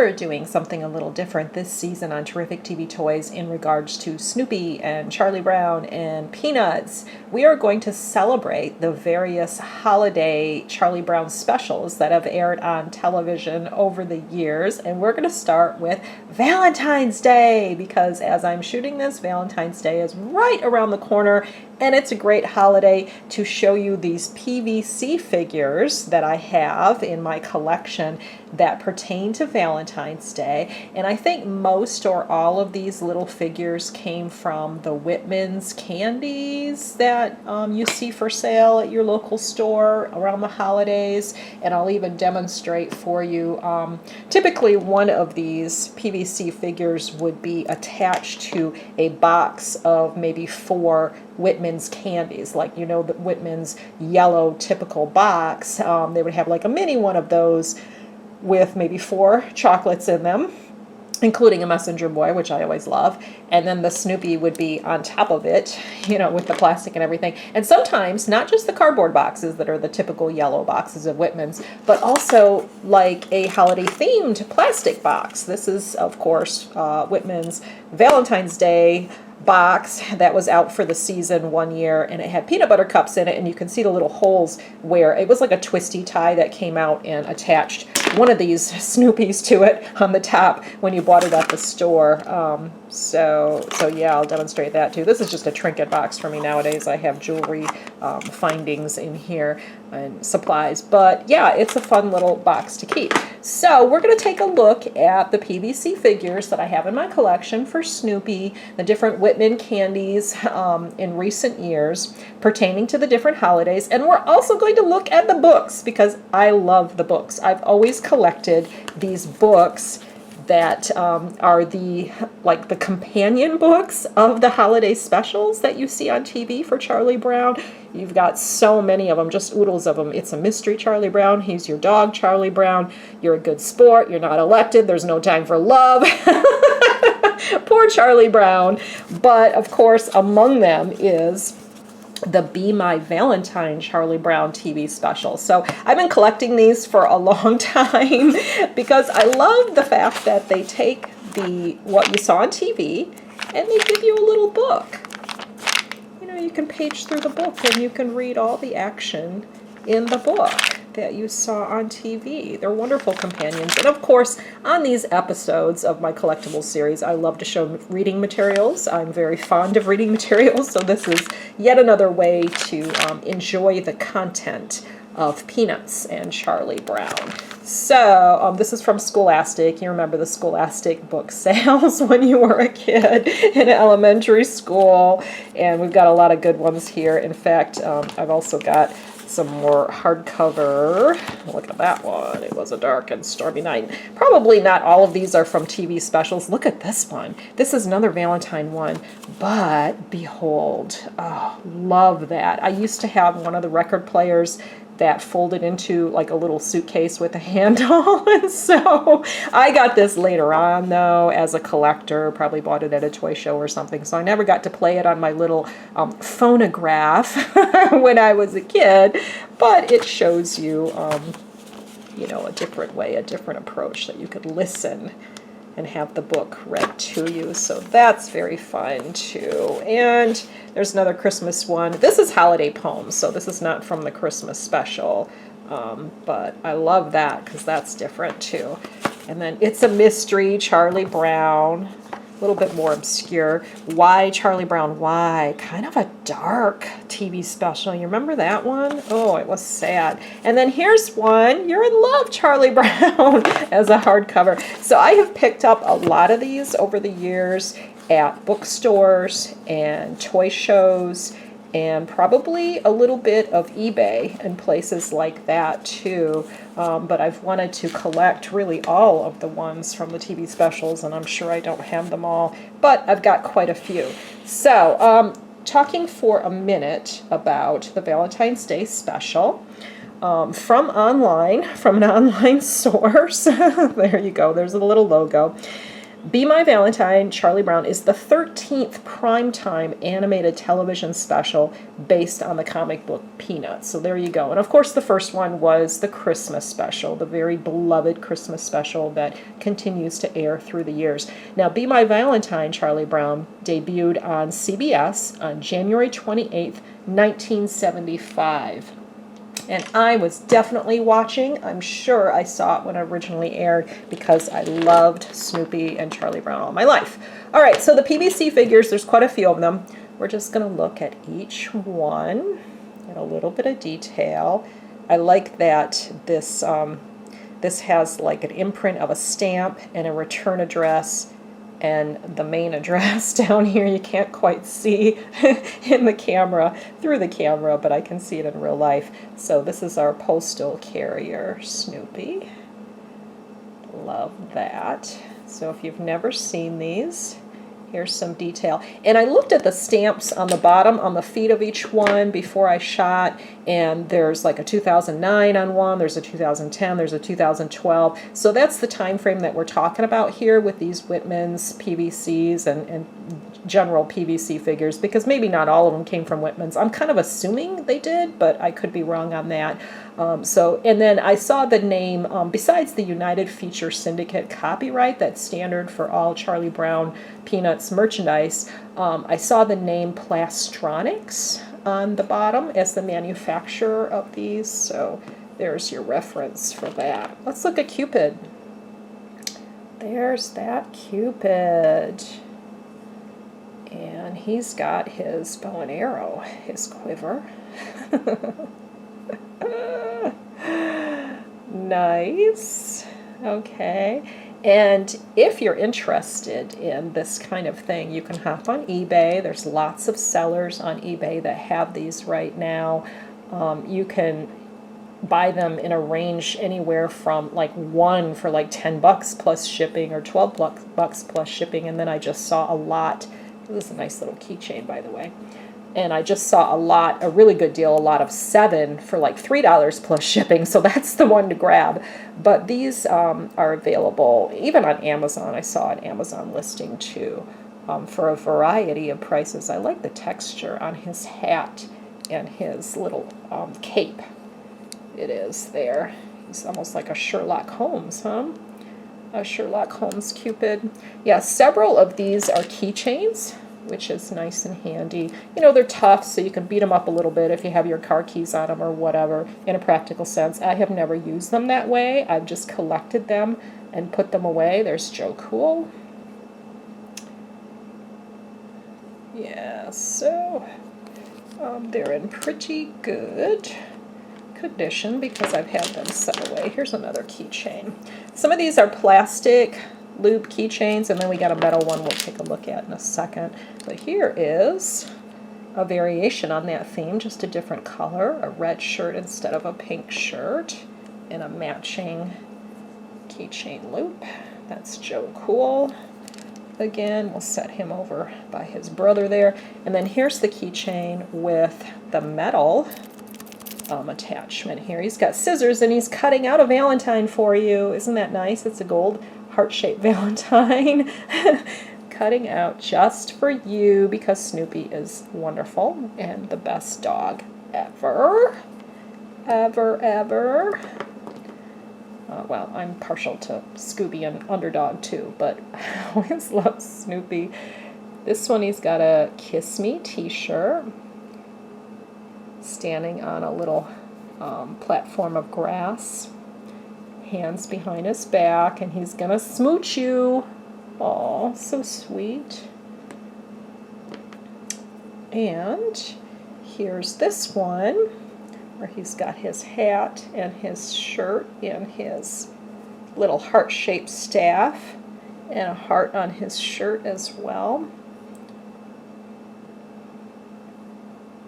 we're doing something a little different this season on Terrific TV Toys in regards to Snoopy and Charlie Brown and Peanuts. We are going to celebrate the various holiday Charlie Brown specials that have aired on television over the years, and we're going to start with Valentine's Day, because as I'm shooting this, Valentine's Day is right around the corner, and it's a great holiday to show you these PVC figures that I have in my collection that pertain to Valentine's Day. And I think most or all of these little figures came from the Whitman's candies that you see for sale at your local store around the holidays. And I'll even demonstrate for you. Typically one of these PVC figures would be attached to a box of maybe 4 Whitman's candies, like the Whitman's yellow typical box. They would have like a mini one of those with maybe 4 chocolates in them, including a messenger boy, which I always love, and then the Snoopy would be on top of it, with the plastic and everything. And sometimes not just the cardboard boxes that are the typical yellow boxes of Whitman's, but also like a holiday themed plastic box. This is, of course, Whitman's Valentine's Day box that was out for the season one year, and it had peanut butter cups in it, and you can see the little holes where it was like a twisty tie that came out and attached one of these Snoopies to it on the top when you bought it at the store. So yeah, I'll demonstrate that too. This is just a trinket box for me nowadays. I have jewelry findings in here and supplies, but yeah, it's a fun little box to keep. So we're going to take a look at the PVC figures that I have in my collection for Snoopy, the different Whitman candies in recent years pertaining to the different holidays, and we're also going to look at the books because I love the books. I've always collected these books that are the companion books of the holiday specials that you see on TV for Charlie Brown. You've got so many of them, just oodles of them. It's a mystery Charlie Brown. He's your dog Charlie Brown. You're a good sport. You're not elected. There's no time for love. Poor Charlie Brown. But of course, among them is the Be My Valentine Charlie Brown TV special. So I've been collecting these for a long time because I love the fact that they take what you saw on TV and they give you a little book. You can page through the book and you can read all the action in the book that you saw on TV. They're wonderful companions. And of course, on these episodes of my collectibles series, I love to show reading materials. I'm very fond of reading materials, so this is yet another way to enjoy the content of Peanuts and Charlie Brown. So this is from Scholastic. You remember the Scholastic book sales when you were a kid in elementary school, and we've got a lot of good ones here. In fact, I've also got some more hardcover. Look at that one. It was a dark and stormy night. Probably not all of these are from TV specials. Look at this one. This is another Valentine one, but behold, oh, love that. I used to have one of the record players that folded into like a little suitcase with a handle, and so I got this later on though as a collector, probably bought it at a toy show or something, so I never got to play it on my little phonograph when I was a kid, but it shows you a different way, a different approach that you could listen and have the book read to you. So that's very fun too. And there's another Christmas one. This is holiday poems, so this is not from the Christmas special, but I love that because that's different too. And then It's a Mystery, Charlie Brown, a little bit more obscure. Why Charlie Brown, Why? Kind of a dark TV special. You remember that one? Oh, it was sad. And then here's one, You're in Love, Charlie Brown, as a hardcover. So I have picked up a lot of these over the years at bookstores and toy shows, and probably a little bit of eBay and places like that too. But I've wanted to collect really all of the ones from the TV specials, and I'm sure I don't have them all, but I've got quite a few. So talking for a minute about the Valentine's Day special. From an online source. There you go, there's a little logo. Be My Valentine, Charlie Brown is the 13th primetime animated television special based on the comic book Peanuts. So there you go. And of course the first one was the Christmas special, the very beloved Christmas special that continues to air through the years. Now, Be My Valentine, Charlie Brown debuted on CBS on January 28th, 1975. And I was definitely watching. I'm sure I saw it when it originally aired because I loved Snoopy and Charlie Brown all my life. All right, so the PVC figures, there's quite a few of them. We're just going to look at each one in a little bit of detail. I like that this has like an imprint of a stamp and a return address and the main address down here. You can't quite see in the camera, through the camera, but I can see it in real life. So this is our postal carrier, Snoopy. Love that. So if you've never seen these, here's some detail. And I looked at the stamps on the bottom, on the feet of each one before I shot, and there's like a 2009 on one, there's a 2010, there's a 2012. So that's the time frame that we're talking about here with these Whitman's PVCs and general PVC figures, because maybe not all of them came from Whitman's. I'm kind of assuming they did, but I could be wrong on that. And then I saw the name, besides the United Feature Syndicate copyright that's standard for all Charlie Brown Peanuts merchandise, I saw the name Plastronics on the bottom as the manufacturer of these, so there's your reference for that. Let's look at Cupid. There's that Cupid. And he's got his bow and arrow, his quiver. Nice. Okay. And if you're interested in this kind of thing, you can hop on eBay. There's lots of sellers on eBay that have these right now. You can buy them in a range anywhere from like one for like $10 plus shipping or $12 plus shipping. And then I just saw a lot. This is a nice little keychain, by the way. And I just saw a really good deal, a lot of 7 for like $3 plus shipping. So that's the one to grab. But these are available even on Amazon. I saw an Amazon listing too for a variety of prices. I like the texture on his hat and his little cape. It is there. He's almost like a Sherlock Holmes, huh? A Sherlock Holmes Cupid. Yeah, several of these are keychains, which is nice and handy. You know, they're tough, so you can beat them up a little bit if you have your car keys on them or whatever, in a practical sense. I have never used them that way. I've just collected them and put them away. There's Joe Cool. Yeah, so they're in pretty good condition because I've had them set away. Here's another keychain. Some of these are plastic lube keychains, and then we got a metal one we'll take a look at in a second. But here is a variation on that theme, just a different color, a red shirt instead of a pink shirt, and a matching keychain loop. That's Joe Cool. Again, we'll set him over by his brother there. And then here's the keychain with the metal attachment here. He's got scissors and he's cutting out a Valentine for you. Isn't that nice? It's a gold heart-shaped Valentine. Cutting out just for you because Snoopy is wonderful and the best dog ever. Ever. Well, I'm partial to Scooby and Underdog too, but I always love Snoopy. This one, he's got a Kiss Me t-shirt, standing on a little platform of grass, hands behind his back, and he's gonna smooch you. Oh, so sweet. And here's this one where he's got his hat and his shirt and his little heart-shaped staff and a heart on his shirt as well.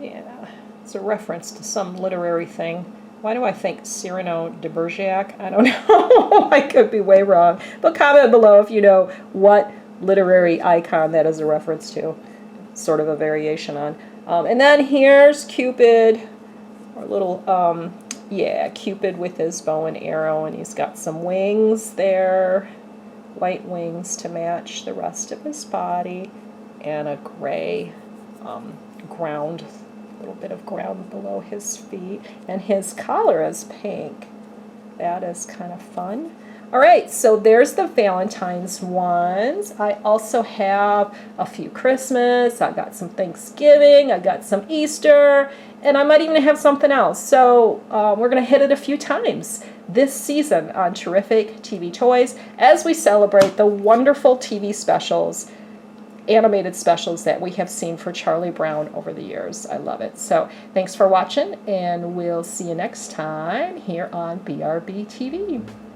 Yeah, it's a reference to some literary thing. Why do I think Cyrano de Bergerac? I don't know. I could be way wrong. But comment below if you know what literary icon that is a reference to. Sort of a variation on. And then here's Cupid. Our little, Cupid with his bow and arrow. And he's got some wings there. white wings to match the rest of his body, and a gray ground, a little bit of ground below his feet, and his collar is pink. That is kind of fun. All right, so there's the Valentine's ones. I also have a few Christmas, I got some Thanksgiving, I got some Easter, and I might even have something else. So we're going to hit it a few times this season on Terrific TV Toys as we celebrate the wonderful TV specials, animated specials that we have seen for Charlie Brown over the years. I love it. So thanks for watching, and we'll see you next time here on BRBTV.